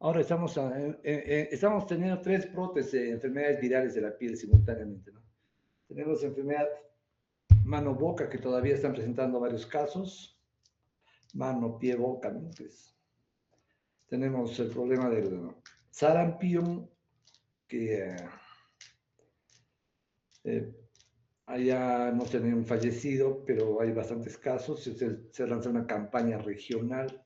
Ahora estamos teniendo 3 brotes de enfermedades virales de la piel simultáneamente, ¿no? Tenemos enfermedad mano-boca, que todavía están presentando varios casos. Mano, pie, boca, ¿no? Pues, tenemos el problema del sarampión, que allá hemos tenido un fallecido, pero hay bastantes casos. Se lanza una campaña regional.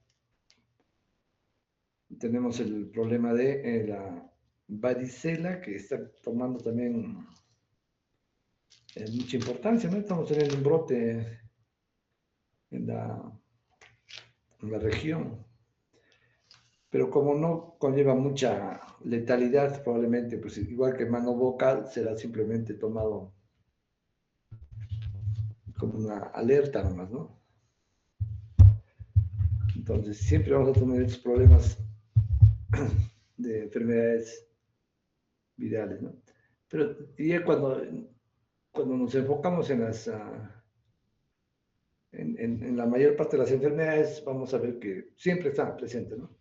Tenemos el problema de la varicela, que está tomando también mucha importancia, ¿no? Estamos teniendo un brote en la región, pero como no conlleva mucha letalidad, probablemente, pues igual que mano vocal, será simplemente tomado como una alerta nomás, ¿no? Entonces, siempre vamos a tener estos problemas de enfermedades virales, ¿no? Pero ya cuando nos enfocamos en la mayor parte de las enfermedades, vamos a ver que siempre están presentes, ¿no?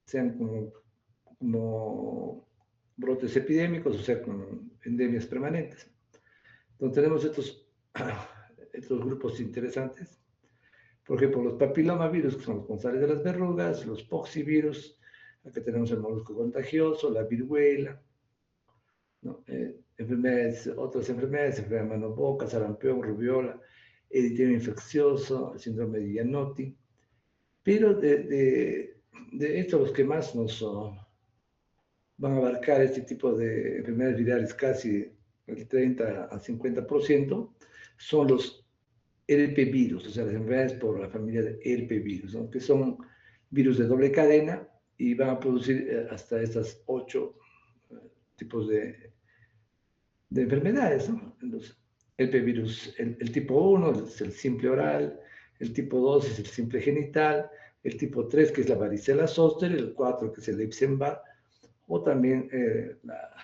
Sean como brotes epidémicos, o sea, con endemias permanentes. Entonces tenemos estos grupos interesantes. Por ejemplo, los papilomavirus, que son los responsables de las verrugas, los poxivirus, acá tenemos el molusco contagioso, la viruela, ¿no? Otras enfermedades, enfermedad de mano-boca, sarampión, rubiola, eritema infeccioso, el síndrome de Giannotti. Pero de estos, los que más nos van a abarcar este tipo de enfermedades virales, casi el 30 al 50%, son los herpevirus, o sea, las enfermedades por la familia de herpevirus, ¿no? Que son virus de doble cadena y van a producir hasta estas 8 tipos de enfermedades, ¿no? Los herpevirus, el tipo 1 es el simple oral, el tipo 2 es el simple genital, el tipo 3 que es la varicela zoster, el 4 que es el Epstein-Barr, o también la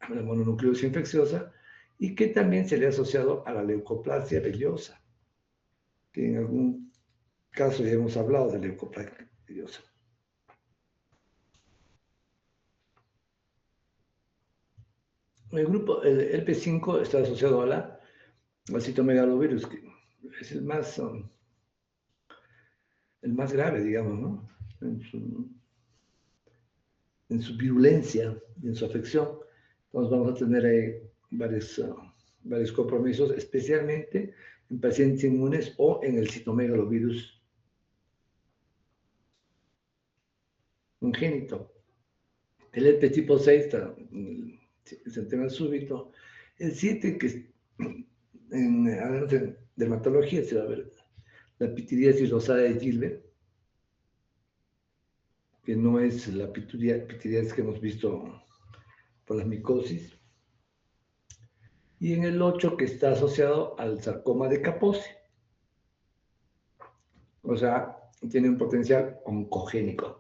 mononucleosis infecciosa, y que también se le ha asociado a la leucoplasia vellosa, que en algún caso ya hemos hablado de leucoplasia vellosa. El grupo, el herpes 5 está asociado al citomegalovirus, que es el más grave, digamos, ¿no? En su virulencia y en su afección. Entonces vamos a tener ahí varios compromisos, especialmente en pacientes inmunes o en el citomegalovirus congénito. El herpes tipo 6 está es el tema súbito. El 7, que en dermatología se va a ver la pityriasis rosada de Gilbert, que no es la pityriasis que hemos visto por la micosis. Y en el 8, que está asociado al sarcoma de Kaposi. O sea, tiene un potencial oncogénico.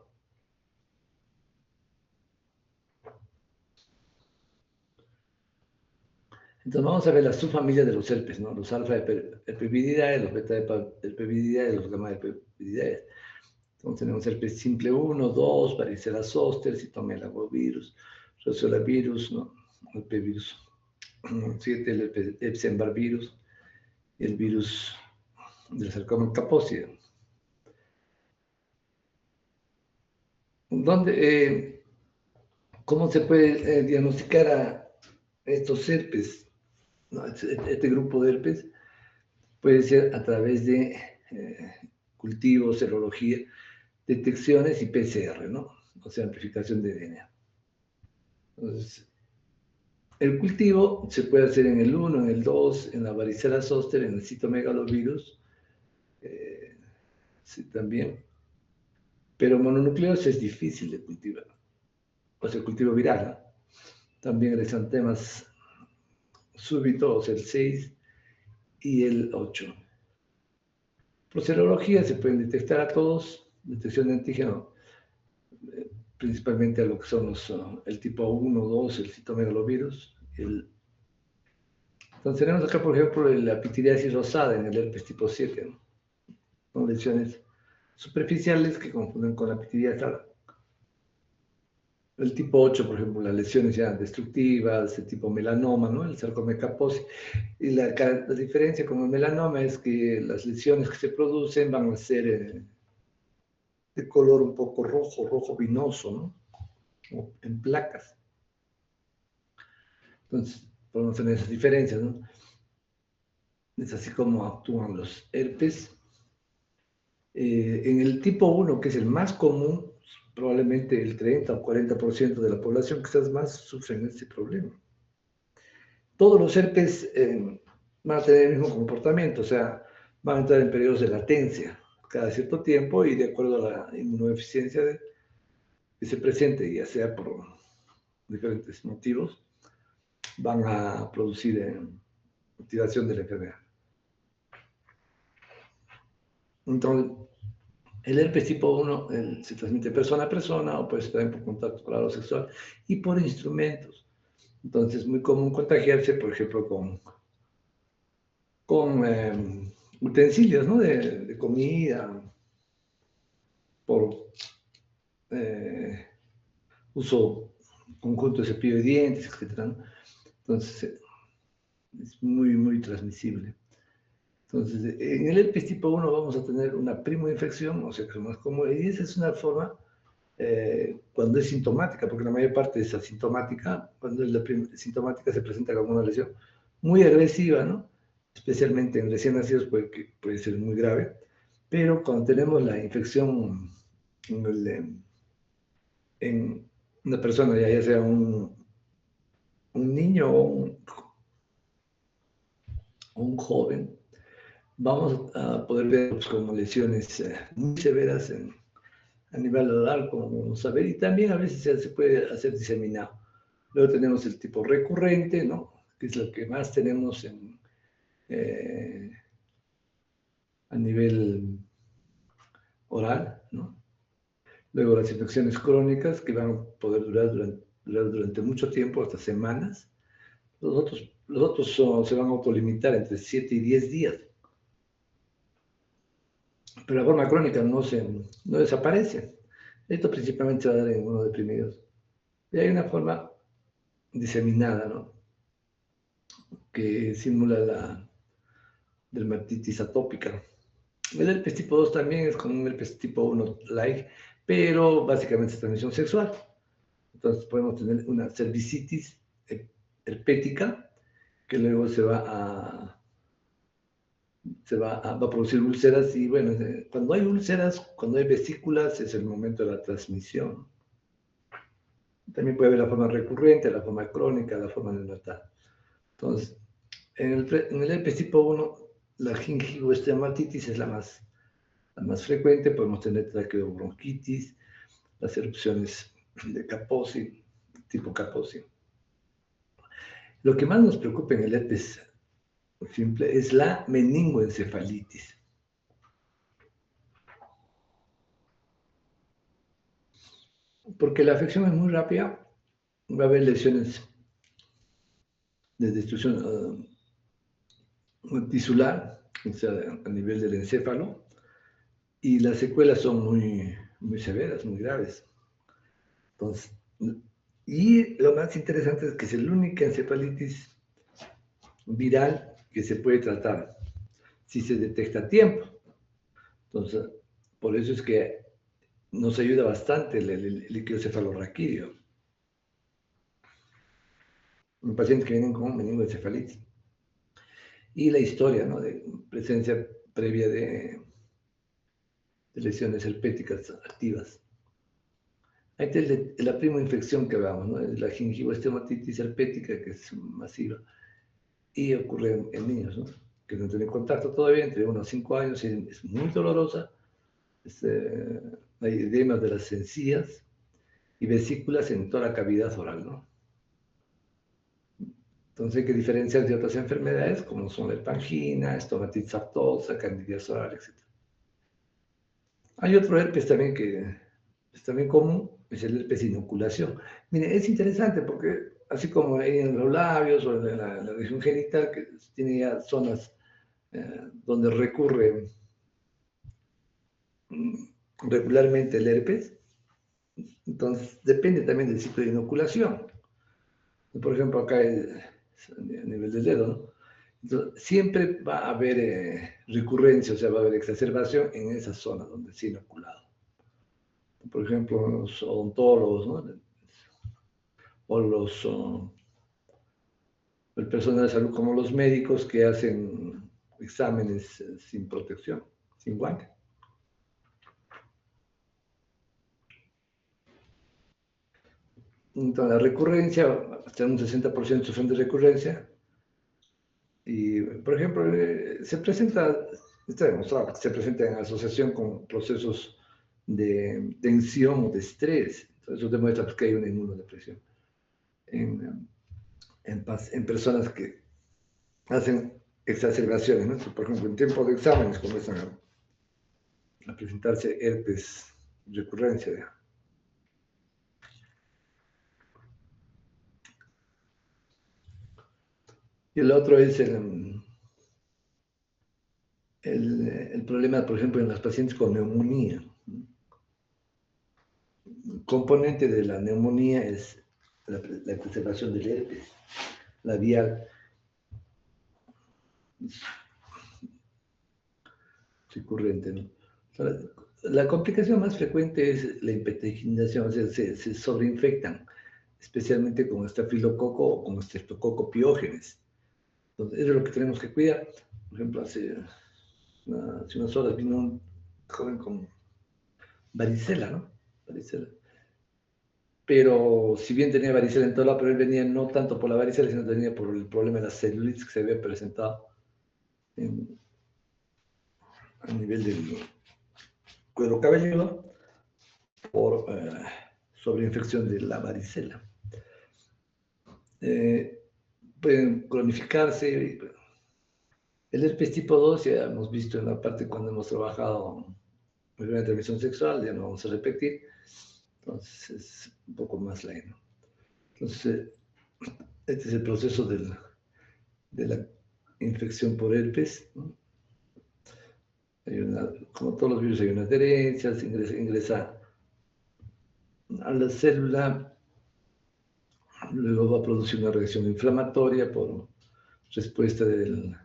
Entonces vamos a ver la subfamilia de los herpes, ¿no? Los alfa-herpevididae, los beta-herpevididae, los gamma-herpevididae. Entonces tenemos herpes simple 1, 2, varicela zoster, citomegalovirus, rosolavirus, ¿no? Herpevirus 7, el Epstein-Barr virus, el virus del sarcoma Kaposi. ¿Cómo se puede diagnosticar a estos herpes? ¿No? Este grupo de herpes puede ser a través de cultivos, serología, detecciones y PCR, ¿no? O sea, amplificación de DNA. Entonces, el cultivo se puede hacer en el 1, en el 2, en la varicela zoster, en el citomegalovirus, sí, también. Pero mononucleosis es difícil de cultivar. O sea, el cultivo viral, ¿no? También el exantemas súbito, o sea, el 6 y el 8. Por serología se pueden detectar a todos, detección de antígeno, principalmente a lo que son el tipo 1, 2, el citomegalovirus. Entonces tenemos acá, por ejemplo, la pityriasis rosada en el herpes tipo 7, ¿no? Son lesiones superficiales que confunden con la pityriasis El tipo 8, por ejemplo, las lesiones ya destructivas, el tipo melanoma, ¿no? El sarcoma Kaposi. Y la diferencia con el melanoma es que las lesiones que se producen van a ser de color un poco rojo, rojo vinoso, ¿no? O en placas. Entonces, podemos tener esas diferencias, ¿no? Es así como actúan los herpes. En el tipo 1, que es el más común, probablemente el 30 o 40% de la población quizás más sufren este problema. Todos los herpes van a tener el mismo comportamiento, o sea, van a entrar en periodos de latencia cada cierto tiempo y de acuerdo a la inmunodeficiencia que se presente, ya sea por diferentes motivos, van a producir activación de la enfermedad. Entonces, el herpes tipo 1 se transmite persona a persona o puede ser también por contacto con algo sexual y por instrumentos. Entonces, es muy común contagiarse, por ejemplo, con utensilios, ¿no? De comida, por uso conjunto de cepillo de dientes, etc., ¿no? Entonces, es muy, muy transmisible. Entonces, en el herpes tipo 1 vamos a tener una primoinfección, o sea, que es más común, y esa es una forma cuando es sintomática, porque la mayor parte es asintomática, cuando es la sintomática se presenta como una lesión muy agresiva, ¿no? Especialmente en recién nacidos puede ser muy grave, pero cuando tenemos la infección en una persona, ya sea un niño o un joven, vamos a poder ver pues, como lesiones muy severas a nivel oral, como vamos a ver, y también a veces se puede hacer diseminado. Luego tenemos el tipo recurrente, ¿no? Que es lo que más tenemos a nivel oral, ¿no? Luego las infecciones crónicas que van a poder durar durante mucho tiempo, hasta semanas. Los otros se van a autolimitar entre 7 y 10 días. Pero la forma crónica no desaparece. Esto principalmente se va a dar en inmunodeprimidos. Y hay una forma diseminada, ¿no? Que simula la dermatitis atópica. El herpes tipo 2 también es como un herpes tipo 1 like, pero básicamente es transmisión sexual. Entonces podemos tener una cervicitis herpética que luego va a producir úlceras y bueno, cuando hay úlceras, cuando hay vesículas es el momento de la transmisión. También puede haber la forma recurrente, la forma crónica, la forma neonatal. Entonces, en el herpes tipo 1, la gingivoestomatitis es la más frecuente. Podemos tener traqueobronquitis, las erupciones de Kaposi, tipo Kaposi. Lo que más nos preocupa en el herpes simple es la meningoencefalitis. Porque la afección es muy rápida, va a haber lesiones de destrucción tisular, o sea, a nivel del encéfalo, y las secuelas son muy, muy severas, muy graves. Entonces, y lo más interesante es que es la única encefalitis viral que se puede tratar si se detecta a tiempo. Entonces, por eso es que nos ayuda bastante el líquido cefalorraquídeo en pacientes que vienen con meningoencefalitis. Y la historia, ¿no? De presencia previa de lesiones herpéticas activas. Ahí está la prima infección que hablamos, ¿no? Es la gingivoestomatitis herpética, que es masiva, y ocurre en niños, ¿no? Que no tienen contacto todavía, entre unos 5 años, y es muy dolorosa. Hay edemas de las encías y vesículas en toda la cavidad oral, ¿no? Entonces hay que diferenciar de otras enfermedades como son la hepangina, estomatitis aftosa, candidiasis oral, etc. Hay otro herpes también que es también común, es el herpes de inoculación. Mire, es interesante porque así como hay en los labios o en la región genital, que tiene ya zonas donde recurre regularmente el herpes, Entonces, depende también del ciclo de inoculación. Por ejemplo, acá a nivel del dedo, ¿no? Entonces, siempre va a haber recurrencia, o sea, va a haber exacerbación en esa zona donde se ha inoculado. Por ejemplo, los odontólogos, ¿no? O el personal de salud, como los médicos que hacen exámenes sin protección, sin guantes. Entonces, la recurrencia, hasta un 60% sufren de recurrencia. Y, por ejemplo, se presenta, está demostrado que se presenta en asociación con procesos de tensión o de estrés. Entonces, eso demuestra que hay una inmunodepresión en personas que hacen exacerbaciones, ¿no? Por ejemplo, en tiempo de exámenes comienzan a presentarse herpes recurrencia. Y el otro es el problema, por ejemplo, en las pacientes con neumonía. El componente de la neumonía es la exacerbación del herpes labial recurrente, ¿no? La complicación más frecuente es la hipertensión, o sea, se sobreinfectan, especialmente con estafilococo o con estreptococo piógenes. Entonces, eso es lo que tenemos que cuidar. Por ejemplo, hace unas horas vino un joven con varicela, ¿no? Varicela. Pero si bien tenía varicela en todo lado, pero él venía no tanto por la varicela, sino venía por el problema de la celulitis que se había presentado a nivel del cuero cabelludo por sobreinfección de la varicela. Pueden cronificarse. El herpes tipo 2 ya hemos visto en la parte cuando hemos trabajado en la transmisión sexual, ya no vamos a repetir. Entonces es un poco más lento. Entonces, este es el proceso de la infección por herpes, ¿no? Como todos los virus, hay una adherencia, se ingresa a la célula, luego va a producir una reacción inflamatoria por respuesta del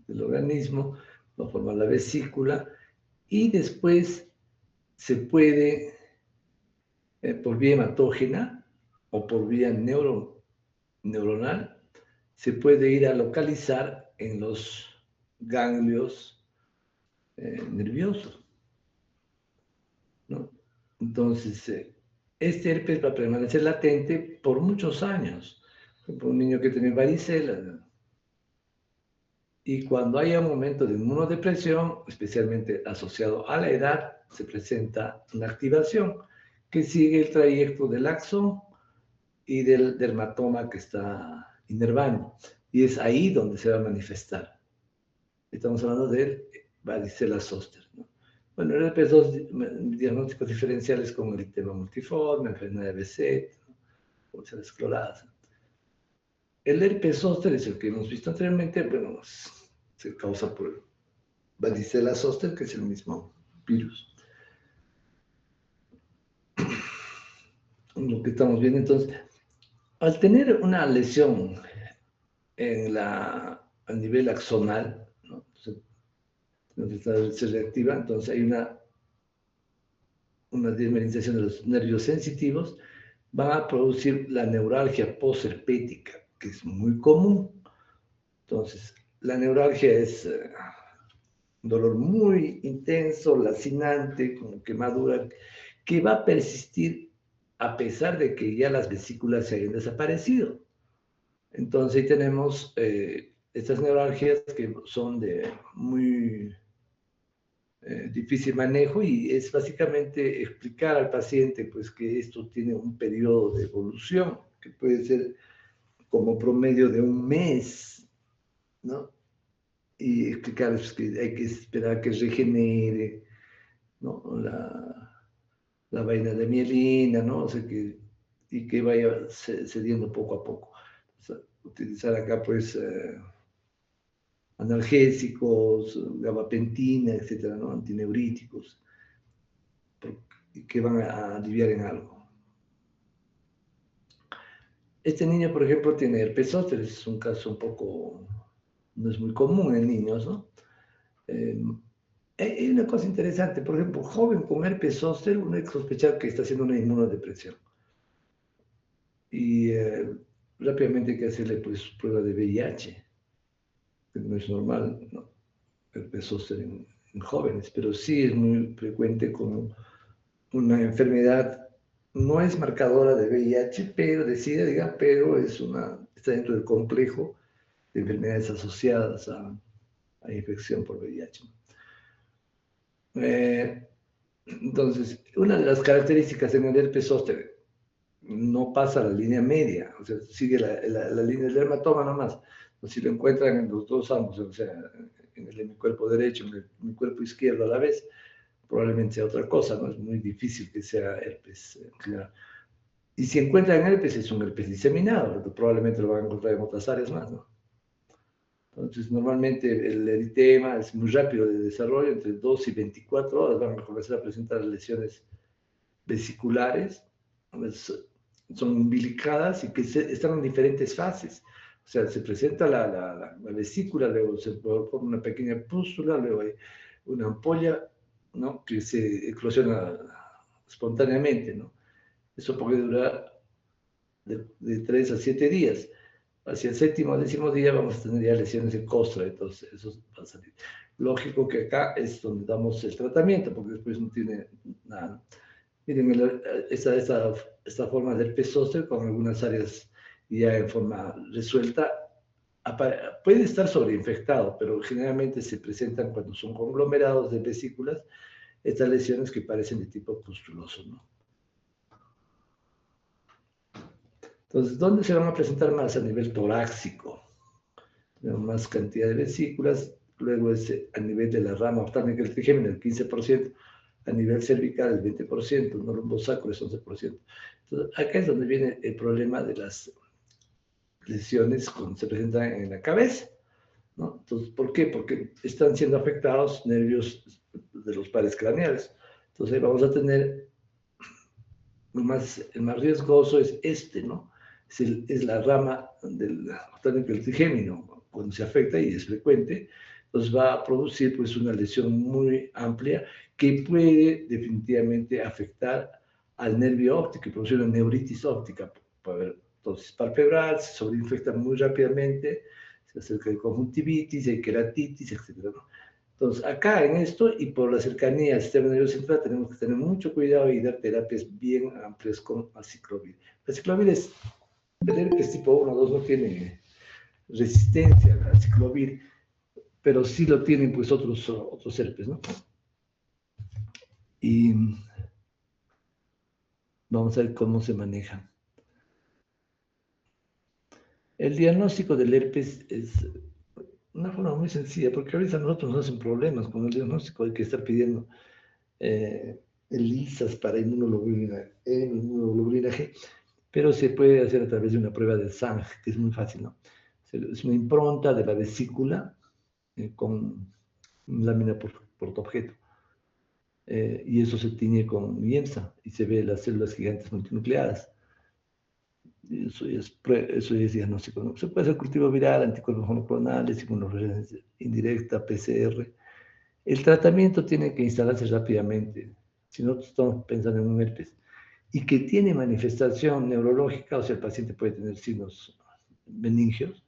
organismo, va a formar la vesícula y después se puede, por vía hematógena o por vía neuronal, se puede ir a localizar en los ganglios nerviosos, ¿no? Entonces, este herpes va a permanecer latente por muchos años. Por ejemplo, un niño que tiene varicela, ¿no? Y cuando haya un momento de inmunodepresión, especialmente asociado a la edad, se presenta una activación que sigue el trayecto del axón y del dermatoma que está inervando. Y es ahí donde se va a manifestar. Estamos hablando de varicela zoster, ¿no? Bueno, el herpes 2, diagnósticos diferenciales como el eritema multiforme, enfermedad de Behçet, ¿no? Úlceras escloradas. El herpes zóster es el que hemos visto anteriormente, bueno, se causa por varicela zoster, que es el mismo virus. Lo que estamos viendo entonces, al tener una lesión a nivel axonal, ¿no? Entonces, se reactiva, entonces hay una desmineralización de los nervios sensitivos, van a producir la neuralgia postherpética, que es muy común. Entonces, la neuralgia es un dolor muy intenso, lacinante, como quemadura, que va a persistir a pesar de que ya las vesículas se hayan desaparecido. Entonces, ahí tenemos estas neuralgias que son de muy difícil manejo y es básicamente explicar al paciente pues que esto tiene un periodo de evolución que puede ser como promedio de un mes, ¿no? Y explicarles que hay que esperar que regenere, ¿no? La vaina de mielina, ¿no? O sea, y que vaya cediendo poco a poco. O sea, utilizar acá pues analgésicos, gabapentina, etcétera, ¿no? Antineuríticos, que van a aliviar en algo. Este niño, por ejemplo, tiene herpes zóster, es un caso un poco, no es muy común en niños, ¿no? Hay una cosa interesante, por ejemplo, joven con herpes zóster, uno hay que sospechar que está haciendo una inmunodepresión. Y rápidamente hay que hacerle pues prueba de VIH, que no es normal, ¿no? Herpes zóster en jóvenes, pero sí es muy frecuente como una enfermedad, no es marcadora de VIH, pero de SIDA, diga, pero está dentro del complejo de enfermedades asociadas a infección por VIH. Entonces, una de las características en el herpes zóster no pasa la línea media, o sea, sigue la línea del dermatoma nomás. Entonces, si lo encuentran en los dos ambos, o sea, en mi cuerpo derecho, en mi cuerpo izquierdo a la vez, probablemente sea otra cosa, ¿no? Es muy difícil que sea herpes en general. Y si encuentran herpes, es un herpes diseminado, porque probablemente lo van a encontrar en otras áreas más, ¿no? Entonces, normalmente el eritema es muy rápido de desarrollo, entre 2 y 24 horas van a comenzar a presentar lesiones vesiculares, son umbilicadas y que están en diferentes fases. O sea, se presenta la vesícula, luego se forma una pequeña pústula, luego hay una ampolla, ¿no? Que se eclosiona espontáneamente, ¿no? Eso puede durar de 3 a 7 días. Hacia el séptimo o décimo día vamos a tener ya lesiones de costra, entonces eso va a salir. Lógico que acá es donde damos el tratamiento, porque después no tiene nada. Miren, esta forma del herpes zóster con algunas áreas ya en forma resuelta, puede estar sobreinfectado, pero generalmente se presentan cuando son conglomerados de vesículas, estas lesiones que parecen de tipo pustuloso, ¿no? Entonces, ¿dónde se van a presentar más? A nivel torácico, más cantidad de vesículas, luego es a nivel de la rama oftálmica del trigémino, el 15%, a nivel cervical el 20%, no lumbosacro es 11%. Entonces, acá es donde viene el problema de las lesiones cuando se presentan en la cabeza, ¿no? Entonces, ¿por qué? Porque están siendo afectados nervios de los pares craneales. Entonces, vamos a tener el más riesgoso es este, ¿no? Es la rama del trigémino, cuando se afecta y es frecuente, entonces va a producir pues una lesión muy amplia que puede definitivamente afectar al nervio óptico y producir una neuritis óptica. Puede haber entonces palpebral, se sobreinfecta muy rápidamente, se acerca de conjuntivitis, hay queratitis, etc. Entonces, acá en esto y por la cercanía al sistema nervioso central tenemos que tener mucho cuidado y dar terapias bien amplias con aciclovir. La aciclovir es, el herpes tipo 1 o 2 no tiene resistencia al aciclovir, pero sí lo tienen pues otros herpes, ¿no? Y vamos a ver cómo se maneja. El diagnóstico del herpes es una forma muy sencilla, porque ahorita nosotros nos hacen problemas con el diagnóstico, hay que estar pidiendo ELISAs para inmunoglobulina G, pero se puede hacer a través de una prueba de SANG, que es muy fácil, ¿no? Es una impronta de la vesícula con lámina por objeto. Y eso se tiñe con IEMSA y se ve las células gigantes multinucleadas. Eso es diagnóstico, ¿no? Se puede hacer cultivo viral, anticuerpos monoclonales, inmunoresonancia indirecta, PCR. El tratamiento tiene que instalarse rápidamente. Si no estamos pensando en un herpes y que tiene manifestación neurológica, o sea, el paciente puede tener signos meningios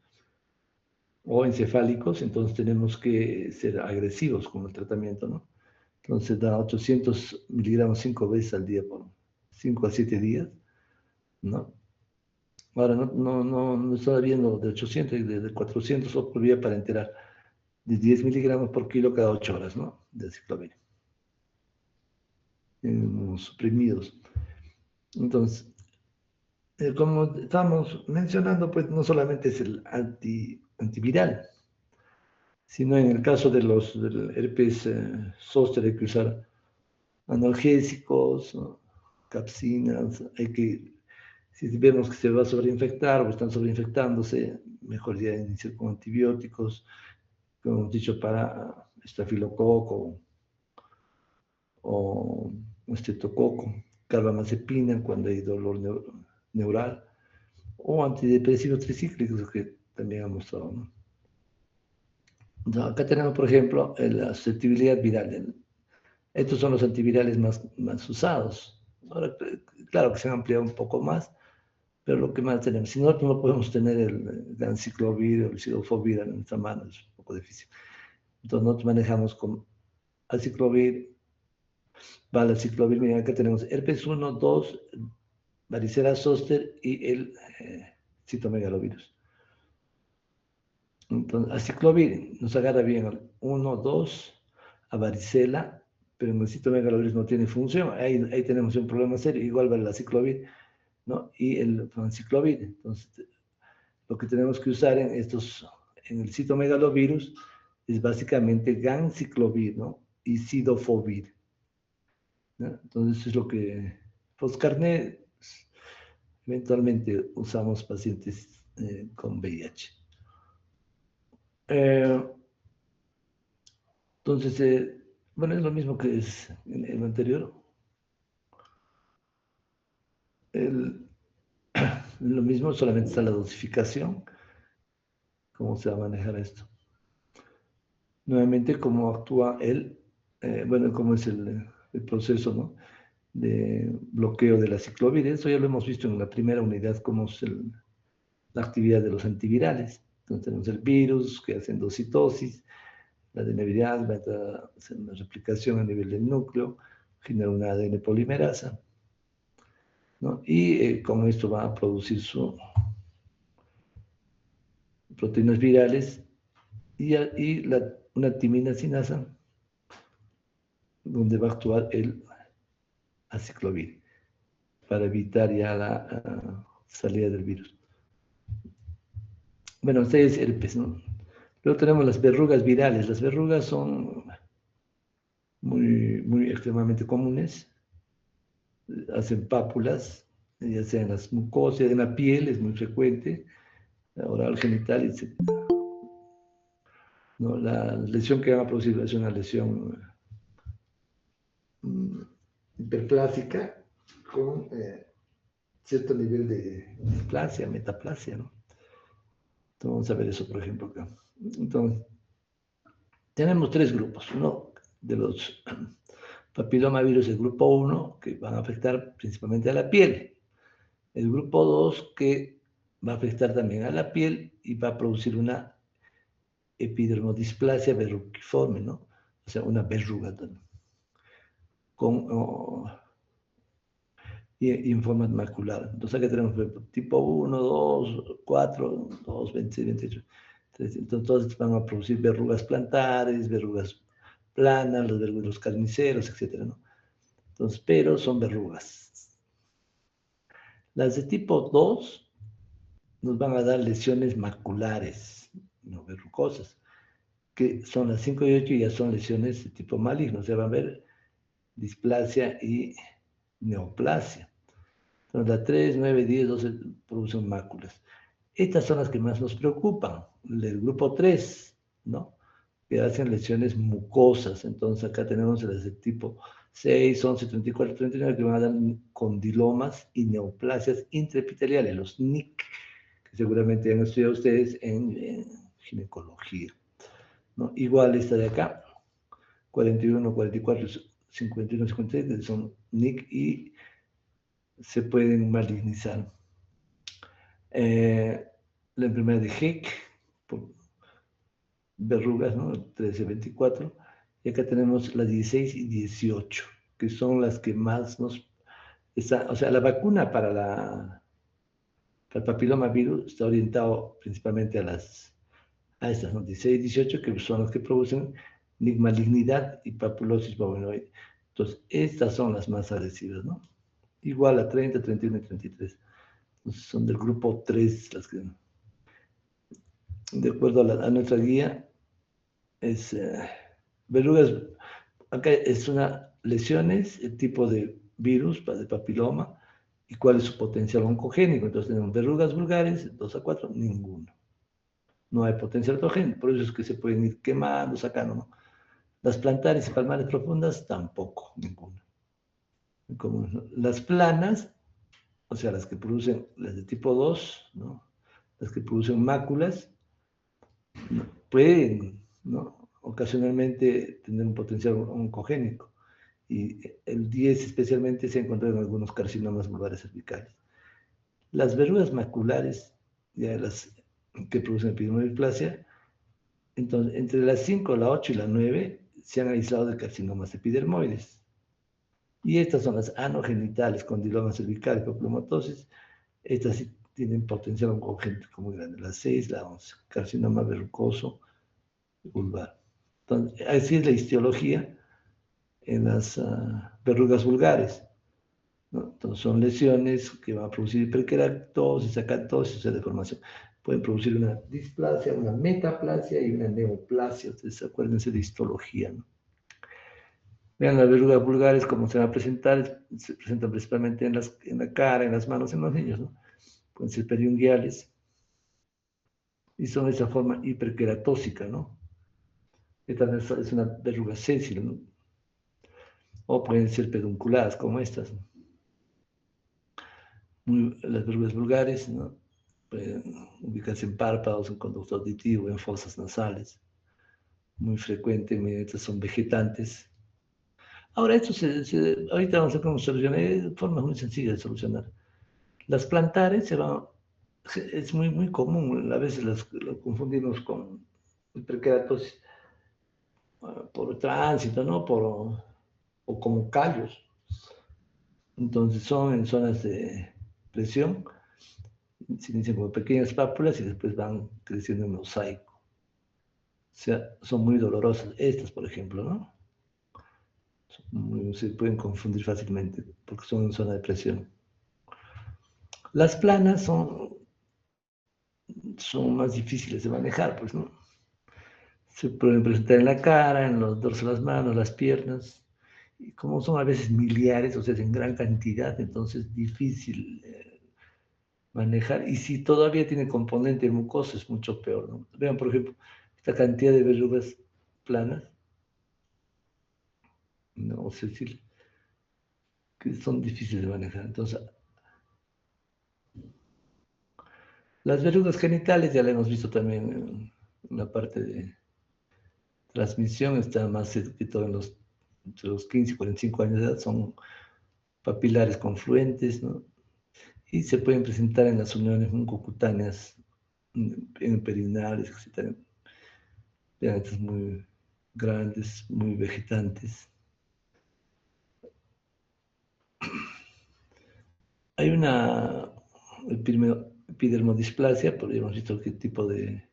o encefálicos, entonces tenemos que ser agresivos con el tratamiento, ¿no? Entonces da 800 miligramos 5 veces al día por 5 a 7 días, ¿no? Ahora no estaba viendo de 800 y de 400 o por vía para enterar, de 10 miligramos por kilo cada 8 horas, ¿no? De ciclovir. Suprimidos. Entonces, como estamos mencionando, pues no solamente es el antiviral, sino en el caso del herpes zóster hay que usar analgésicos, ¿no? Capsinas, si vemos que se va a sobreinfectar o están sobreinfectándose, mejor ya iniciar con antibióticos, como hemos dicho, para estafilococo o estreptococo, carbamazepina cuando hay dolor neural, o antidepresivos tricíclicos que también han mostrado, ¿no? Entonces, acá tenemos, por ejemplo, la susceptibilidad viral. Estos son los antivirales más usados. Ahora, claro que se han ampliado un poco más, pero lo que más tenemos. Si nosotros no podemos tener el anciclovir o el cidofovir en nuestra mano, es un poco difícil. Entonces nosotros manejamos con aciclovir, valaciclovir. Miren, acá tenemos herpes 1, 2, varicela zoster y el citomegalovirus. Entonces, aciclovir nos agarra bien al 1, 2, a varicela, pero en el citomegalovirus no tiene función. Ahí tenemos un problema serio. Igual va el aciclovir, ¿no? Y el anciclovir. Entonces, lo que tenemos que usar en el citomegalovirus es básicamente ganciclovir, ¿no? Y cidofovir, ¿no? Entonces es lo que Foscarnet eventualmente usamos pacientes con VIH. Entonces, bueno, es lo mismo que es en lo anterior. Lo mismo, solamente está la dosificación. ¿Cómo se va a manejar esto? Nuevamente, cómo actúa bueno, cómo es el proceso, ¿no? De bloqueo de la ciclovir. Eso ya lo hemos visto en la primera unidad, cómo es la actividad de los antivirales. Entonces tenemos el virus que hace endocitosis, la adenevirasa va a hacer una replicación a nivel del núcleo, genera una ADN polimerasa, ¿no? Y con esto va a producir sus proteínas virales y una timina sinasa, donde va a actuar el aciclovir para evitar ya la salida del virus. Bueno, este es herpes, ¿no? Luego tenemos las verrugas virales. Las verrugas son muy extremadamente comunes. Hacen pápulas, ya sea en las mucosas, en la piel, es muy frecuente, la oral, genital, etc. ¿No? La lesión que van a producir es una lesión hiperplásica con cierto nivel de displasia, metaplasia, ¿no? Entonces, vamos a ver eso, por ejemplo, acá. Entonces, tenemos tres grupos. Uno de los papilomavirus, el grupo 1, que van a afectar principalmente a la piel. El grupo 2, que va a afectar también a la piel y va a producir una epidermodisplasia verruciforme, ¿no? O sea, una verruga y en forma macular. Entonces aquí tenemos tipo 1, 2, 4, 2, 26, 28. Entonces todos van a producir verrugas plantares, verrugas planas, los carniceros, etc., ¿no? Entonces, pero son verrugas. Las de tipo 2 nos van a dar lesiones maculares, no verrucosas, que son las 5 y 8 y ya son lesiones de tipo maligno, o sea, va a haber displasia y neoplasia. Entonces, la 3, 9, 10, 12 producen máculas. Estas son las que más nos preocupan, el grupo 3, ¿no? Que hacen lesiones mucosas. Entonces, acá tenemos las de tipo 6, 11, 34, 39, que van a dar condilomas y neoplasias intraepiteliales, los NIC, que seguramente han estudiado ustedes en ginecología, ¿no? Igual esta de acá, 41, 44, 51, 56, son NIC y se pueden malignizar. La enfermedad de Hick, por verrugas, ¿no? 13, 24. Y acá tenemos las 16 y 18, que son las que más o sea, la vacuna para el papilomavirus está orientado principalmente a estas, ¿no? 16 y 18, que son las que producen malignidad y papulosis bovinoide. Entonces, estas son las más agresivas, ¿no? Igual a 30, 31 y 33. Entonces, son del grupo 3 las que, de acuerdo a nuestra guía, es verrugas. Acá es lesiones, el tipo de virus, de papiloma, y cuál es su potencial oncogénico. Entonces tenemos verrugas vulgares, 2 a 4, ninguno. No hay potencial ontogénico, por eso es que se pueden ir quemando, sacando, ¿no? Las plantares y palmares profundas, tampoco, ninguno. Las planas, o sea, las que producen, las de tipo 2, ¿no? Las que producen máculas, ¿no? Pueden, ¿no? Ocasionalmente tener un potencial oncogénico. Y el 10 especialmente se ha encontrado en algunos carcinomas vulvares cervicales. Las verrugas maculares, ya las que producen epidermodisplasia, entonces entre las 5, la 8 y la 9 se han aislado de carcinomas epidermoides. Y estas son las anogenitales, condiloma cervical y papilomatosis. Estas sí tienen potencial oncogénico muy grande. La 6, la 11, carcinoma verrucoso vulvar. Entonces, así es la histología en las verrugas vulgares, ¿no? Entonces, son lesiones que van a producir hiperkeratosis, acatosis, o sea, deformación. Pueden producir una displasia, una metaplasia y una neoplasia. Entonces, acuérdense de histología, ¿no? Vean, las verrugas vulgares, como se van a presentar, se presentan principalmente en la cara, en las manos, en los niños, ¿no? Pueden ser periunguiales y son de esa forma hiperkeratósica, ¿no? Esta es una verruga sésil, ¿no? O pueden ser pedunculadas, como estas, ¿no? Las verrugas vulgares, ¿no? Pueden ubicarse en párpados, en conducto auditivo, en fosas nasales. Muy frecuentemente son vegetantes. Ahora, ahorita vamos a ver cómo solucionar, hay formas muy sencillas de solucionar. Las plantares es muy común, a veces lo confundimos con hiperkeratosis por tránsito, ¿no? O como callos. Entonces son en zonas de presión, se inician como pequeñas pápulas y después van creciendo en mosaico. O sea, son muy dolorosas. Estas, por ejemplo, ¿no? Se pueden confundir fácilmente porque son en zona de presión. Las planas son más difíciles de manejar, pues, ¿no? Se pueden presentar en la cara, en los dorsos de las manos, las piernas, y como son a veces miliares, o sea, en gran cantidad, entonces difícil manejar. Y si todavía tiene componente mucoso, es mucho peor, ¿no? Vean, por ejemplo, esta cantidad de verrugas planas, no sé si que son difíciles de manejar. Entonces, las verrugas genitales ya la hemos visto también en la parte de transmisión, está más que todo entre los 15 y 45 años de edad, son papilares confluentes, ¿no? Y se pueden presentar en las uniones mucocutáneas, en perineales, etc. Vean, estas muy grandes, muy vegetantes. Hay una epidermodisplasia, porque hemos visto qué tipo de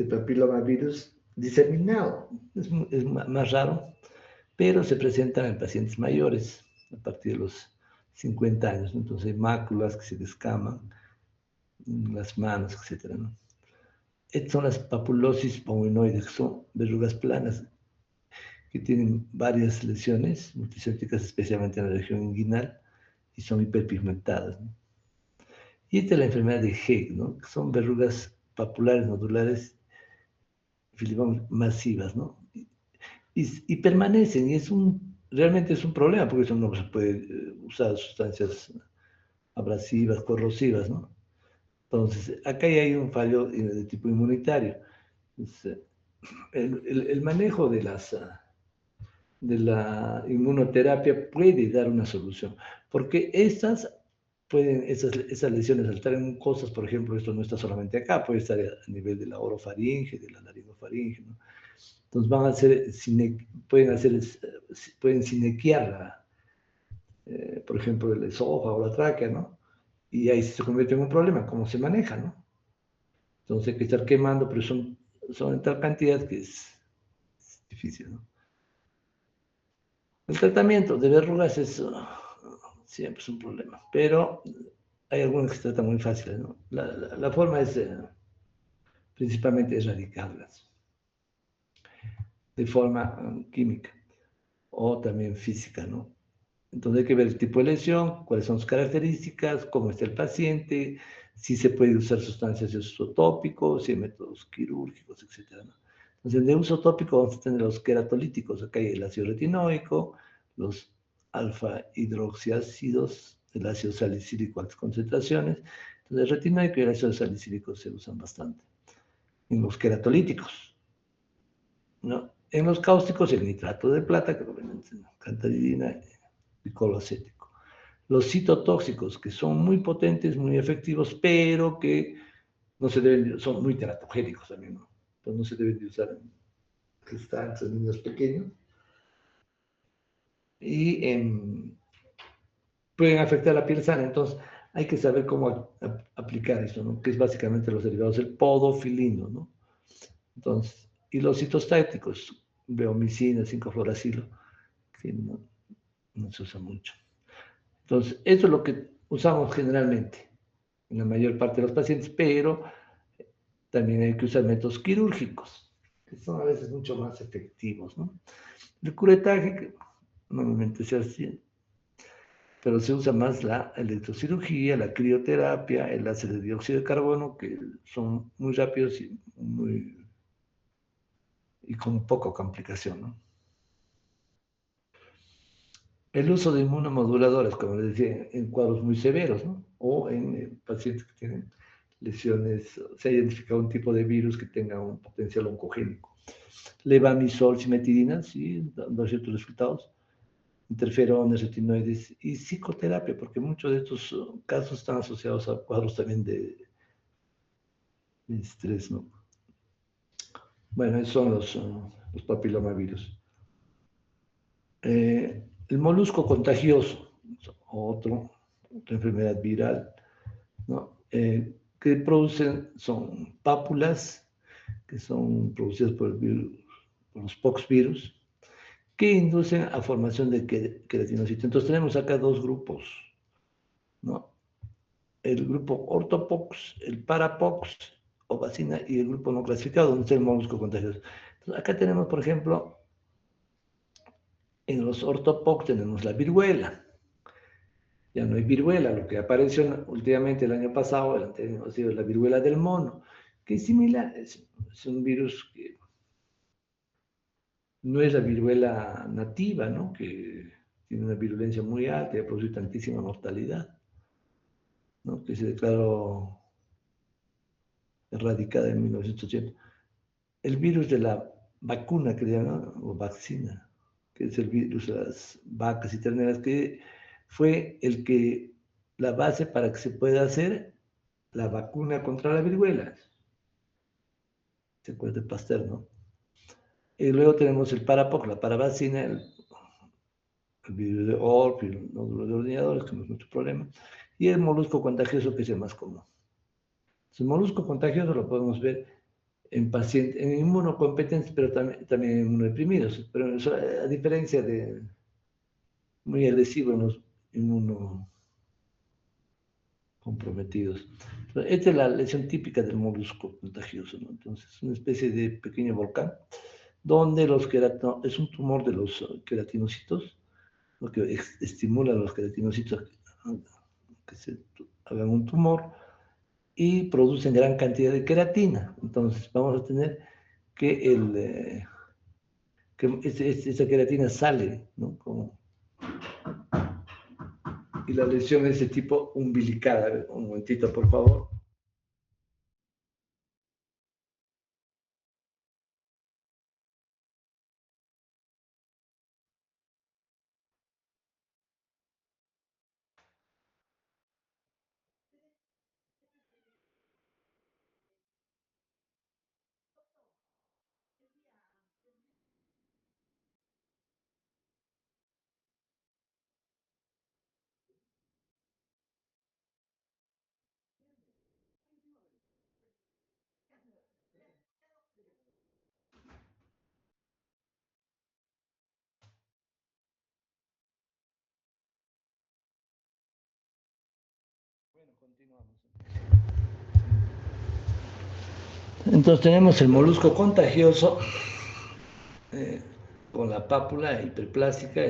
papilomavirus diseminado. Es más raro, pero se presentan en pacientes mayores, a partir de los 50 años, ¿no? Entonces hay máculas que se descaman, las manos, etc., ¿no? Estas son las papulosis pongoinoides, que son verrugas planas que tienen varias lesiones multicéntricas, especialmente en la región inguinal, y son hiperpigmentadas, ¿no? Y esta es la enfermedad de Hegg, ¿no? Que son verrugas papulares nodulares filiformes masivas, ¿no? Y permanecen, y realmente es un problema, porque eso no se puede usar sustancias abrasivas, corrosivas, ¿no? Entonces, acá ya hay un fallo de tipo inmunitario. Entonces, el manejo de la inmunoterapia puede dar una solución, porque esas lesiones al estar en mucosas, por ejemplo, esto no está solamente acá, puede estar a nivel de la orofaringe, de la laringofaringe, ¿no? Entonces pueden sinequiar, por ejemplo, el esófago o la tráquea, ¿no? Y ahí se convierte en un problema, ¿cómo se maneja, no? Entonces hay que estar quemando, pero son en tal cantidad que es difícil, ¿no? El tratamiento de verrugas siempre es un problema, pero hay algunas que se tratan muy fáciles, ¿no? La forma es principalmente erradicarlas de forma química o también física, ¿no? Entonces hay que ver el tipo de lesión, cuáles son sus características, cómo está el paciente, si se puede usar sustancias de uso tópico, si hay métodos quirúrgicos, etc., ¿no? Entonces, de uso tópico vamos a tener los queratolíticos, acá hay el ácido retinoico, los alfa hidroxiácidos, el ácido salicílico a altas concentraciones. Entonces, el retinoico y el ácido salicílico se usan bastante en los queratolíticos, ¿no? En los cáusticos, el nitrato de plata, que lo venden en cantidina y cloroacético. Los citotóxicos, que son muy potentes, muy efectivos, pero que no se deben, son muy teratogénicos también, ¿no? Entonces no se deben de usar en gestantes, en niños pequeños. Y pueden afectar la piel sana. Entonces, hay que saber cómo aplicar eso, ¿no? Que es básicamente los derivados del podofilino, ¿no? Entonces, y los citostáticos, bleomicina, 5-fluoracilo, que no se usa mucho. Entonces, eso es lo que usamos generalmente en la mayor parte de los pacientes, pero también hay que usar métodos quirúrgicos, que son a veces mucho más efectivos, ¿no? El curetaje, que normalmente se hace, pero se usa más la electrocirugía, la crioterapia, el láser de dióxido de carbono, que son muy rápidos y con poca complicación, ¿no? El uso de inmunomoduladores, como les decía, en cuadros muy severos, ¿no? O en pacientes que tienen lesiones, se ha identificado un tipo de virus que tenga un potencial oncogénico. Levamisol, cimetidina, sí, dando ciertos resultados. Interferones, retinoides y psicoterapia, porque muchos de estos casos están asociados a cuadros también de estrés, ¿no? Bueno, esos son los papilomavirus. El molusco contagioso, otra enfermedad viral, ¿no? Que producen, son pápulas, que son producidas por el virus, por los poxvirus, que inducen a formación de queratinocitos. Entonces tenemos acá dos grupos, ¿no? El grupo ortopox, el parapox o vacina y el grupo no clasificado, donde está el molusco contagioso. Entonces, acá tenemos, por ejemplo, en los ortopox tenemos la viruela. Ya no hay viruela, lo que apareció últimamente el año pasado, el anterior, ha sido la viruela del mono, que es similar, es un virus que no es la viruela nativa, ¿no? Que tiene una virulencia muy alta y ha producido tantísima mortalidad, ¿no? Que se declaró erradicada en 1980. El virus de la vacuna, que le llaman, o vaccina, que es el virus de las vacas y terneras, que fue la base para que se pueda hacer la vacuna contra la viruela. Se acuerda de Pasteur, ¿no? Y luego tenemos el parapox, la paravacina, el virus de Orp, el nódulo de ordeñadores, que no es mucho problema, y el molusco contagioso, que es el más común. El molusco contagioso lo podemos ver en pacientes, en inmunocompetentes, pero también en inmunodeprimidos, pero eso, a diferencia de muy agresivo en los inmunocomprometidos. Esta es la lesión típica del molusco contagioso, ¿no? Entonces, es una especie de pequeño volcán, donde es un tumor de los queratinocitos, lo que estimula a los queratinocitos que se hagan un tumor y producen gran cantidad de queratina. Entonces, vamos a tener que esa queratina sale, ¿no? Y la lesión es de tipo umbilical. A ver, un momentito, por favor. Bueno, continuamos. Entonces tenemos el molusco contagioso eh, con la pápula hiperplástica.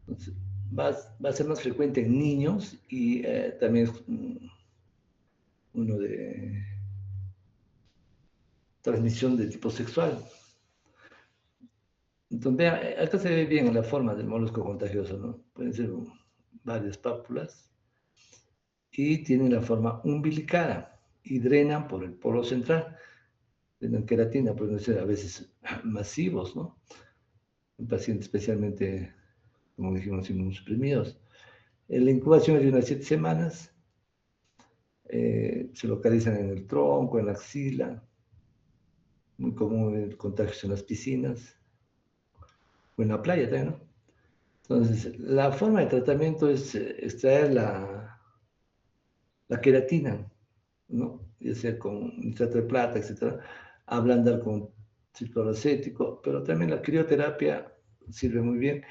Entonces, va a ser más frecuente en niños y también es uno de transmisión de tipo sexual. Entonces, acá se ve bien la forma del molusco contagioso, ¿no? Pueden ser varias pápulas y tienen la forma umbilicada y drenan por el polo central. Drenan queratina, pueden ser a veces masivos, ¿no? En pacientes especialmente, como dijimos, inmunosuprimidos. La incubación es de unas 7 semanas. Se localizan en el tronco, en la axila. Muy común el contagio en las piscinas o en la playa también, ¿no? Entonces, la forma de tratamiento es extraer la queratina, ¿no? Ya sea con nitrato de plata, etcétera, ablandar con cicloracético, pero también la crioterapia sirve muy bien,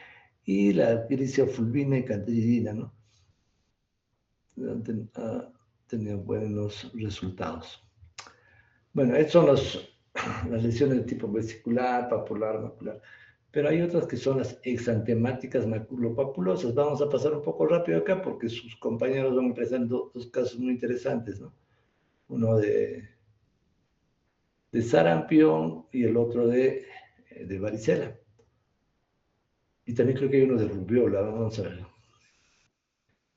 y la grisofulvina y cantilidina, ¿no? Han tenido buenos resultados. Bueno, estas son las lesiones de tipo vesicular, papular, macular. Pero hay otras que son las exantemáticas maculopapulosas. Vamos a pasar un poco rápido acá porque sus compañeros van presentando dos casos muy interesantes, ¿no? Uno de sarampión y el otro de varicela. Y también creo que hay uno de rubiola, vamos a ver.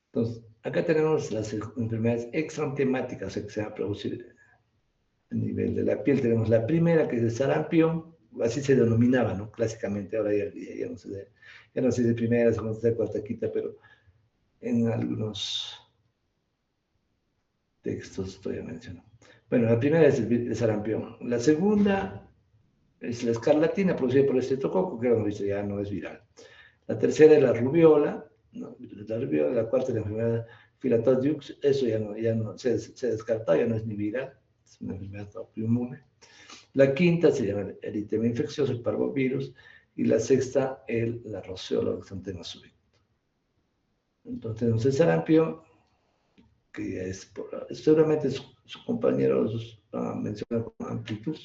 Entonces, acá tenemos las enfermedades exantemáticas que se van a producir a nivel de la piel. Tenemos la primera, que es el sarampión, así se denominaba, ¿no? Clásicamente, ahora ya no sé de primera, segunda, tercera, cuarta, quinta, pero en algunos textos todavía menciono. Bueno, la primera es el sarampión. La segunda es la escarlatina producida por el estreptococo, que hemos visto ya no es viral. La tercera es la rubiola, ¿no? La cuarta es la enfermedad Philatus, eso ya no se descartó, ya no es ni viral, es una enfermedad autoinmune. La quinta se llama el eritema infeccioso, el parvovirus, y la sexta, la roceola exantema subicta. Entonces tenemos el sarampión, que es seguramente su compañero menciona con amplitud,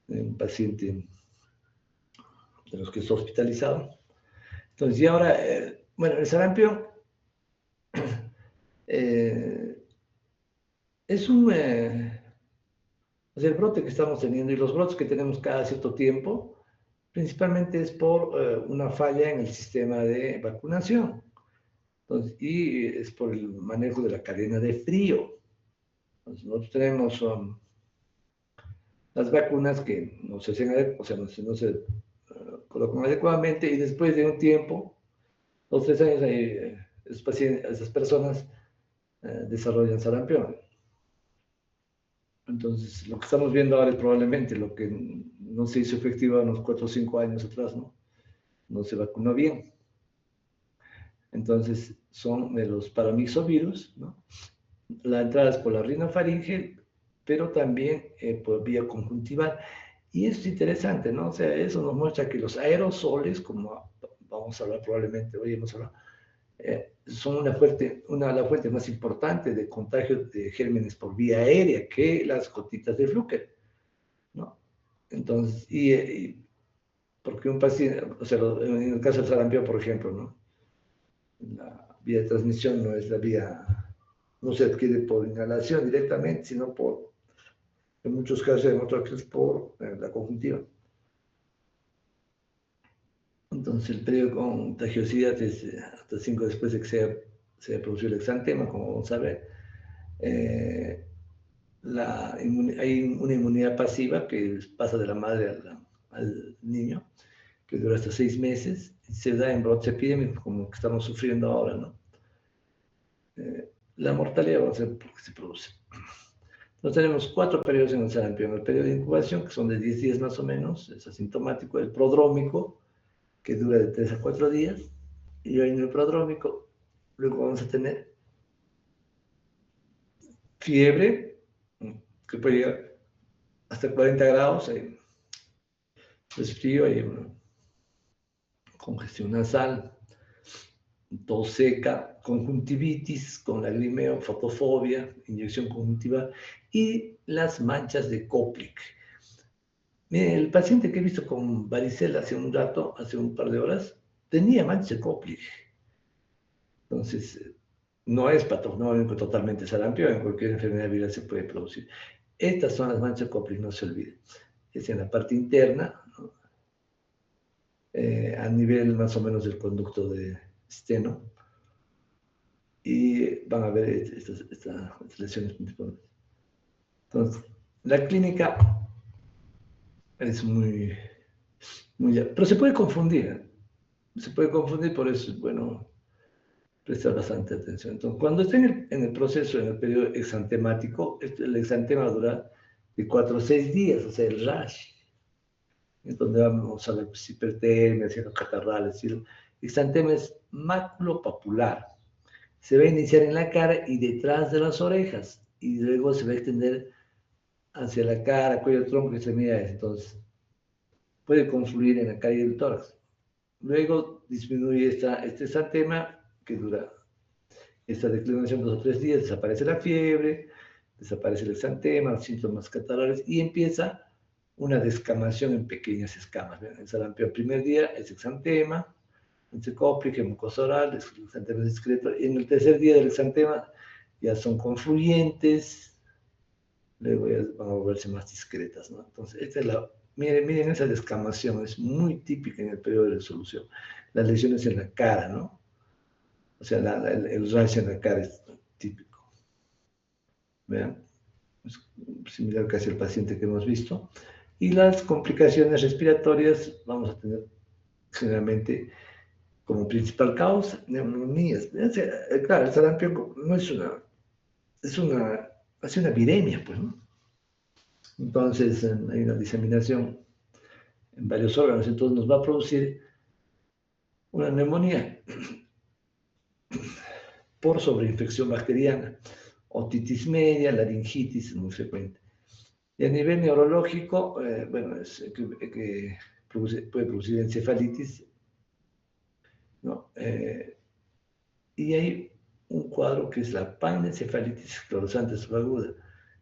un paciente de los que es hospitalizado. Entonces, y ahora, bueno, el sarampión es el brote que estamos teniendo, y los brotes que tenemos cada cierto tiempo, principalmente es por una falla en el sistema de vacunación. Entonces, y es por el manejo de la cadena de frío. Entonces, nosotros tenemos las vacunas que no se hacen, o sea, no se colocan adecuadamente, y después de un tiempo, 2 o 3 años, esas personas desarrollan sarampión. Entonces, lo que estamos viendo ahora es probablemente lo que no se hizo efectivo unos 4 o 5 años atrás, ¿no? No se vacunó bien. Entonces, son de los paramyxovirus, ¿no? La entrada es por la rinofaringe, pero también por vía conjuntival. Y eso es interesante, ¿no? O sea, eso nos muestra que los aerosoles, como vamos a hablar probablemente, hoy hemos hablado, son la fuente más importante de contagio de gérmenes por vía aérea que las gotitas de Fluker, ¿no? Entonces, porque un paciente, o sea, en el caso del sarampión, por ejemplo, ¿no? La vía de transmisión no se adquiere por inhalación directamente, sino en muchos casos se demostrado que es por la conjuntiva. Entonces, el periodo de contagiosidad es hasta 5 después de que se haya producido el exantema, como vamos a ver. Hay una inmunidad pasiva que pasa de la madre al niño, que dura hasta 6 meses, y se da en brotes epidémicos como el que estamos sufriendo ahora, ¿no? La mortalidad va a ser porque se produce. Entonces tenemos 4 periodos en el sarampión. El periodo de incubación, que son de 10 días más o menos, es asintomático. El prodrómico, que dura de 3 a 4 días. Y en el prodrómico, luego vamos a tener fiebre, que puede llegar hasta 40 grados, resfrío, hay una congestión nasal, tos seca, conjuntivitis con lagrimeo, fotofobia, inyección conjuntiva y las manchas de Koplik. El paciente que he visto con varicela hace un rato, hace un par de horas, tenía manchas de Koplik. Entonces, no es patognomónico totalmente sarampión, en cualquier enfermedad viral se puede producir. Estas son las manchas de Koplik, no se olviden. Es en la parte interna, ¿no? A nivel más o menos del conducto de steno. van a ver estas lesiones principalmente. Entonces, la clínica es pero se puede confundir, ¿eh? Se puede confundir, por eso es bueno prestar bastante atención. Entonces, cuando esté en el proceso, en el periodo exantemático, el exantema dura de 4 a 6 días, o sea, el rash, es donde vamos a ver hipertermia, cielo catarrales. El exantema es maculopapular. Se va a iniciar en la cara y detrás de las orejas, y luego se va a extender hacia la cara, cuello, tronco y extremidades. Entonces, puede confluir en la cara y el tórax. Luego disminuye este exantema, que dura esta declinación 2 o 3 días, desaparece la fiebre, desaparece el exantema, los síntomas catarrales, y empieza una descamación en pequeñas escamas. El sarampión, el primer día es exantema, encefalopática, mucosa oral, el exantema es discreto. En el tercer día del exantema ya son confluyentes, luego ya van a volverse más discretas, ¿no? Entonces, miren esa descamación, es muy típica en el periodo de resolución. Las lesiones en la cara, ¿no? O sea, el rash en la cara es típico. Vean, es similar casi al paciente que hemos visto. Y las complicaciones respiratorias vamos a tener generalmente como principal causa neumonías. Claro, el sarampión no es una viremia, pues, ¿no? Entonces hay una diseminación en varios órganos, entonces nos va a producir una neumonía por sobreinfección bacteriana, otitis media, laringitis, muy frecuente. Y a nivel neurológico, bueno, puede producir encefalitis, ¿no? Y hay un cuadro que es la panencefalitis esclerosante subaguda,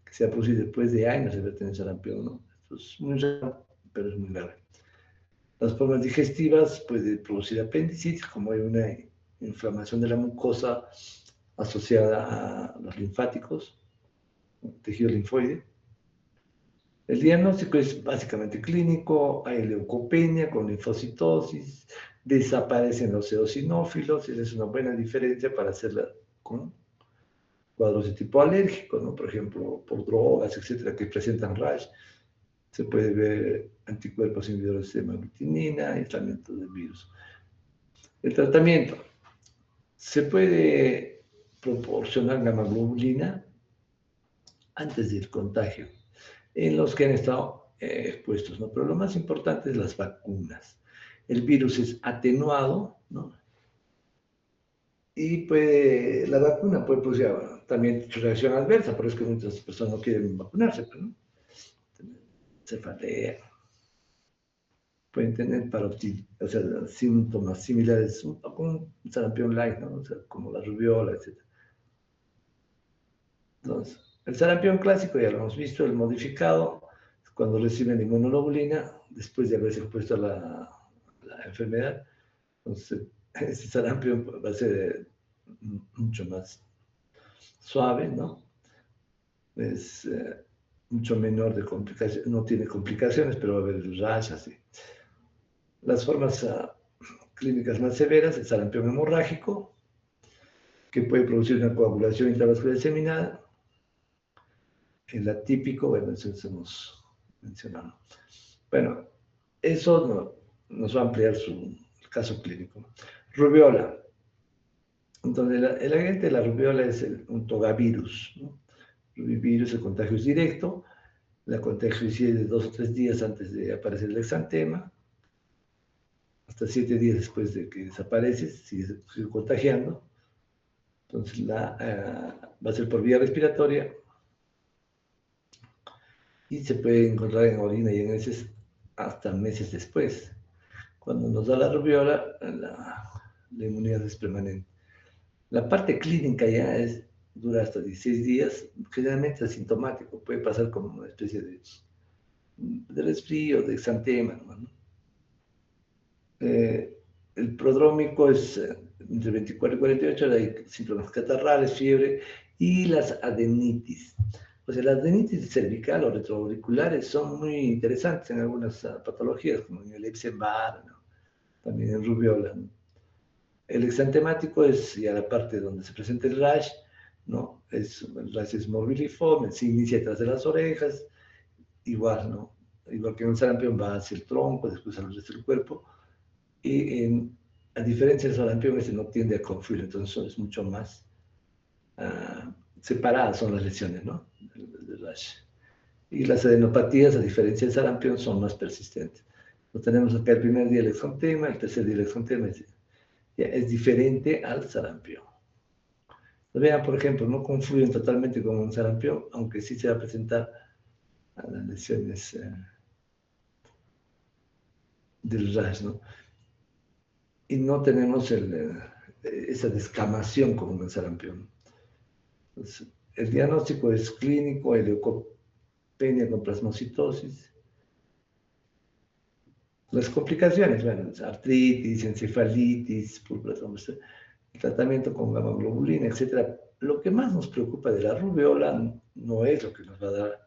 que se ha producido después de años de haber tenido sarampión, ¿no? Esto es muy raro, pero es muy grave. Las formas digestivas pueden producir apendicitis, como hay una inflamación de la mucosa asociada a los linfáticos, tejido linfoide. El diagnóstico es básicamente clínico, hay leucopenia con linfocitosis, desaparecen los eosinófilos, esa es una buena diferencia para hacerla con cuadros de tipo alérgico, ¿no? Por ejemplo, por drogas, etcétera, que presentan rash. Se puede ver anticuerpos inhibidores de hemaglutinina, aislamiento del virus. El tratamiento. Se puede proporcionar gamma-globulina antes del contagio en los que han estado expuestos, ¿no? Pero lo más importante es las vacunas. El virus es atenuado, ¿no? Y la vacuna puede producir también reacción adversa, por eso es que muchas personas no quieren vacunarse, ¿no? Cefalea. Pueden tener o sea, síntomas similares a un sarampión light, ¿no? O sea, como la rubiola, etc. Entonces, el sarampión clásico ya lo hemos visto, el modificado, cuando reciben inmunoglobulina, después de haberse expuesto a la enfermedad. Entonces, este sarampión va a ser mucho más suave, ¿no? Es mucho menor de complicaciones, no tiene complicaciones, pero va a haber rash así. Las formas clínicas más severas, el sarampión hemorrágico, que puede producir una coagulación intravascular diseminada. El atípico, bueno, eso hemos mencionado. Bueno, eso nos va a ampliar el caso clínico. Rubiola. Entonces, el agente de la rubiola es un togavirus, ¿no? Rubivirus, el contagio es directo, la contagio es de 2 o 3 días antes de aparecer el exantema, hasta 7 días después de que desaparece, sigue contagiando. Entonces, va a ser por vía respiratoria y se puede encontrar en orina y en heces hasta meses después. Cuando nos da la rubiola, la inmunidad es permanente. La parte clínica ya dura hasta 16 días, generalmente asintomático, puede pasar como una especie de resfrío, de exantema, ¿no? El prodrómico es entre 24 y 48 horas, hay síntomas catarrales, fiebre y las adenitis. O sea, las adenitis cervical o retroauriculares son muy interesantes en algunas patologías, como en el Epstein-Barr, ¿no? También en rubiola, ¿no? El exantemático es ya la parte donde se presenta el rash, ¿no? El rash es morbiliforme, se inicia detrás de las orejas, igual, ¿no? Igual que en el sarampión va hacia el tronco, después al resto del cuerpo, y a diferencia del sarampión, este no tiende a confluir, entonces es mucho más separadas son las lesiones, ¿no? El rash. Y las adenopatías, a diferencia del sarampión, son más persistentes. Lo tenemos acá el primer día el exantema, el tercer día el exantema es diferente al sarampión. Vean, por ejemplo, no confluyen totalmente con un sarampión, aunque sí se va a presentar a las lesiones del rash, ¿no? Y no tenemos esa descamación como en el sarampión. Entonces, el diagnóstico es clínico, leucopenia con plasmocitosis. Las complicaciones, bueno, artritis, encefalitis, púrpura trombosis, tratamiento con gamma globulina, etc. Lo que más nos preocupa de la rubiola no es lo que nos va a dar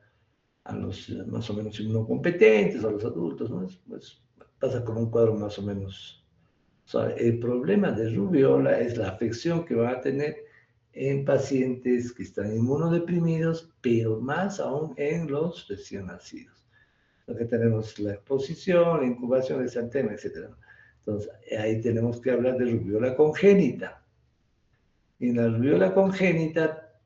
a los más o menos inmunocompetentes, a los adultos, ¿no? Pues, pasa como un cuadro más o menos. O sea, el problema de rubiola es la afección que va a tener en pacientes que están inmunodeprimidos, pero más aún en los recién nacidos. Porque tenemos la exposición, la incubación, el exantema, etc. Entonces, ahí tenemos que hablar de rubiola congénita. Y en la rubiola congénita,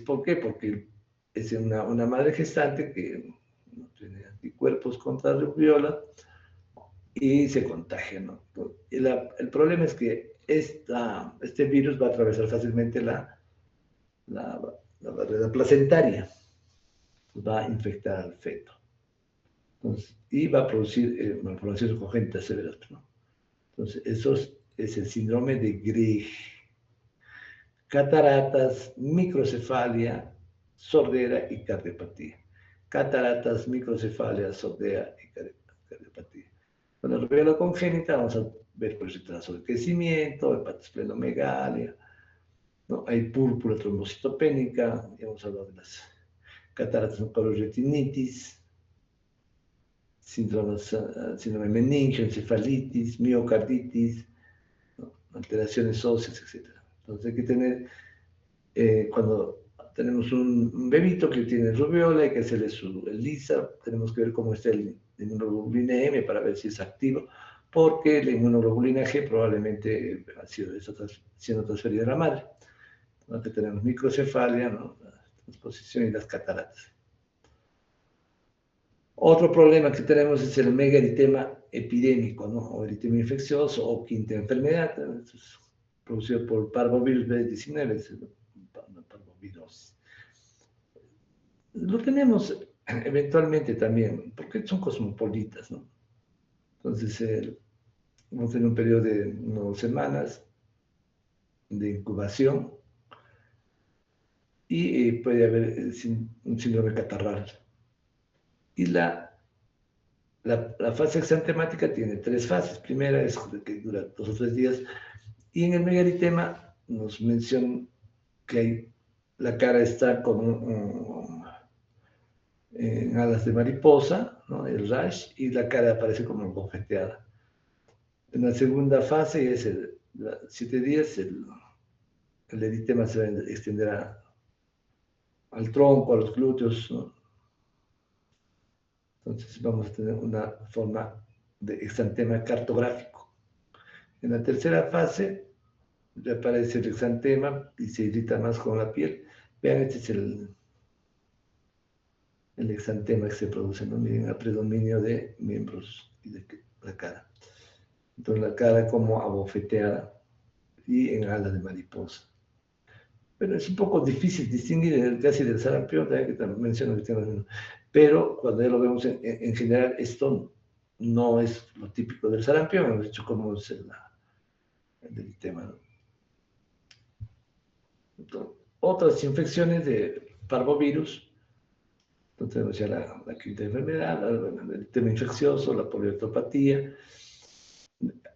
¿por qué? Porque es una madre gestante que no tiene anticuerpos contra la rubiola y se contagia, ¿no? El problema es que este virus va a atravesar fácilmente la barrera placentaria, va a infectar al feto. Entonces, y va a producir malformaciones congénitas severas, ¿no? Entonces, eso es el síndrome de Greg. Cataratas, microcefalia, sordera y cardiopatía. Cataratas, microcefalia, sordera y cardiopatía. Con la rubiola congénita vamos a ver pues, retraso de crecimiento, hepatosplenomegalia, ¿no? Hay púrpura trombocitopénica, ya hemos hablado de las cataratas retinitis, síndrome meningio, encefalitis, miocarditis, ¿no? Alteraciones óseas, etc. Entonces hay que tener, cuando tenemos un bebito que tiene rubiola, hay que hacerle el LISA, tenemos que ver cómo está el inmunoglobulina M para ver si es activo, porque la inmunoglobulina G probablemente ha sido siendo transferida a la madre. Entonces tenemos microcefalia, ¿no? La transposición y las cataratas. Otro problema que tenemos es el megaeritema epidémico, ¿no? O eritema infeccioso o quinta enfermedad, producido por parvovirus B19, parvovirus. Lo tenemos eventualmente también, porque son cosmopolitas, ¿no? Entonces, vamos a tener un periodo de 9 semanas de incubación y puede haber un síndrome catarral. Y la fase exantemática tiene 3 fases. Primera es que dura 2 o 3 días. Y en el megaeritema nos mencionan que la cara está con en alas de mariposa, ¿no? El rash, y la cara aparece como bofeteada. En la segunda fase, es 7 días, el eritema se va a extender al tronco, a los glúteos, ¿no? Entonces vamos a tener una forma de exantema cartográfico. En la tercera fase ya aparece el exantema y se irrita más con la piel. Vean, este es el exantema que se produce, ¿no? Miren el predominio de miembros y de la cara. Entonces la cara como abofeteada y en ala de mariposa. Pero es un poco difícil distinguir casi del sarampión, también que menciono que tengo. Pero cuando ya lo vemos en general, esto no es lo típico del sarampión, hemos dicho cómo es el tema, ¿no? Entonces, otras infecciones de parvovirus, entonces tenemos ya la quinta enfermedad, el tema infeccioso, la poliartropatía,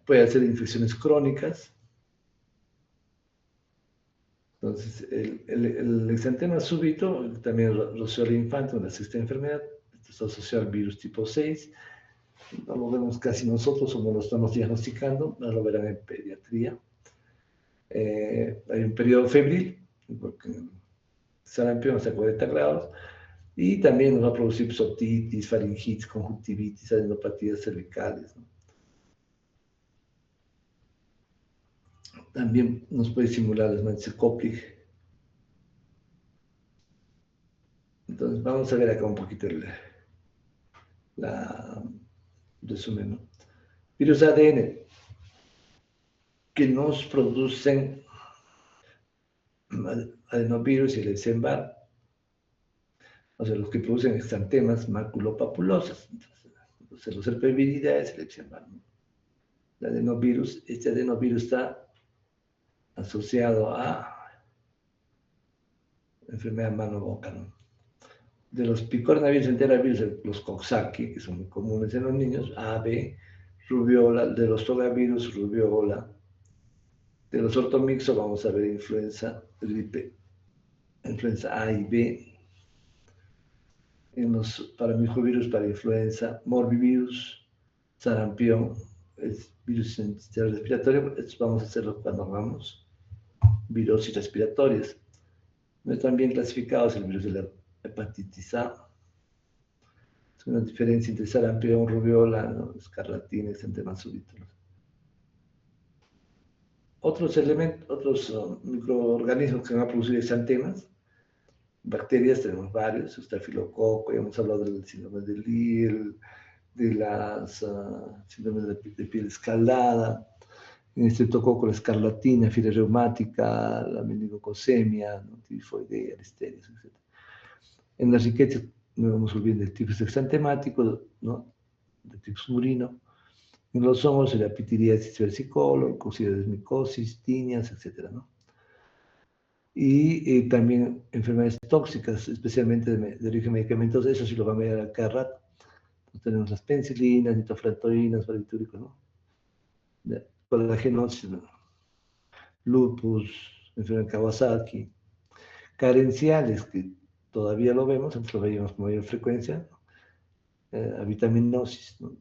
puede ser infecciones crónicas. Entonces, el exantema súbito, también roceola infante, una sexta enfermedad, esto está asociado al virus tipo 6, no lo vemos casi nosotros o no lo estamos diagnosticando, no lo verán en pediatría. Hay un periodo febril, porque sarampión hasta 40 grados, y también nos va a producir otitis, faringitis, conjuntivitis, adenopatías cervicales, ¿no? También nos puede simular las manchas Koplik. Entonces, vamos a ver acá un poquito el resumen, ¿no? Virus ADN que nos producen adenovirus y el Epstein-Barr, o sea, los que producen exantemas maculopapulosas. Entonces, los herpesviridae, el Epstein-Barr, ¿no? El adenovirus, este adenovirus está asociado a enfermedad mano-boca, ¿no? De los picornavirus, enteravirus, los Coxsackie, que son muy comunes en los niños, A, B, rubiola, de los togavirus, rubiola, de los ortomixo vamos a ver influenza, gripe, influenza A y B, en los paramijovirus para influenza, morbivirus, sarampión, es virus respiratorio, esto vamos a hacerlo cuando hagamos virosis respiratorias. No están bien clasificados el virus de la hepatitis A. Es una diferencia entre sarampión, rubiola, ¿no? Escarlatina, exantema súbito, ¿no? Otros elementos, otros microorganismos que van a producir exantemas, bacterias tenemos varios, estafilococo, ya hemos hablado del síndrome de Leer, de las síndromes de piel escaldada, en estreptococo, la escarlatina, fiebre reumática, la meningococemia, ¿no? Tifoidea, listeria, etc. En las riquezas no vamos a olvidar del tifus exantemático, ¿no? Del tifus murino. En los hongos, la pitiriasis versicolor, coccidioides tinias, etc., ¿no? Y también enfermedades tóxicas, especialmente de origen medicamentoso, eso sí lo vamos a ver cada rato. Entonces, tenemos las penicilinas, nitroflantoínas, barbitúricos, ¿no? Colagenosis, ¿no? Lupus, enfermedad de Kawasaki, carenciales, que todavía lo vemos, antes lo veíamos con mayor frecuencia, vitaminosis, ¿no?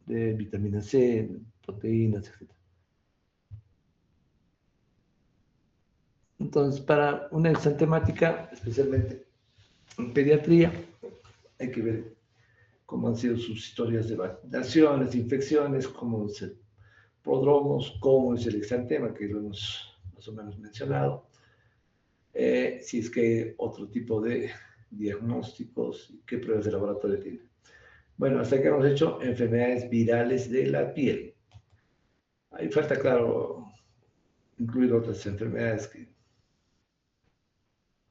De vitamina C, proteínas, etc. Entonces, para una exantemática, especialmente en pediatría, hay que ver cómo han sido sus historias de vacunaciones, infecciones, cómo es el prodromos, cómo es el exantema, que lo hemos más o menos mencionado, si es que hay otro tipo de diagnósticos, qué pruebas de laboratorio tiene. Bueno, hasta que hemos hecho enfermedades virales de la piel. Ahí falta, claro, incluir otras enfermedades que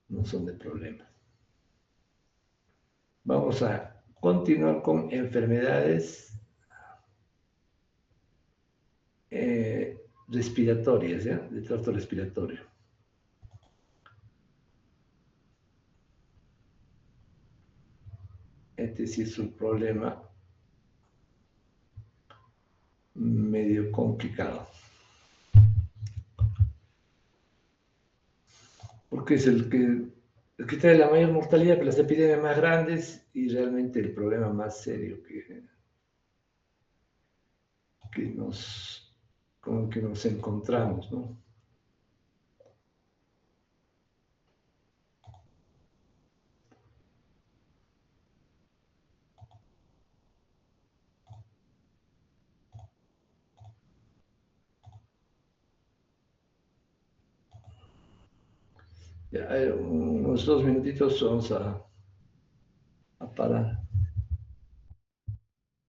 no son de problema. Vamos a continuar con enfermedades respiratorias, ¿ya? De tracto respiratorio. Este sí es un problema medio complicado, porque es el que trae la mayor mortalidad, que las epidemias más grandes y realmente el problema más serio con el que nos encontramos, ¿no? Ya, unos 2 minutitos vamos a parar.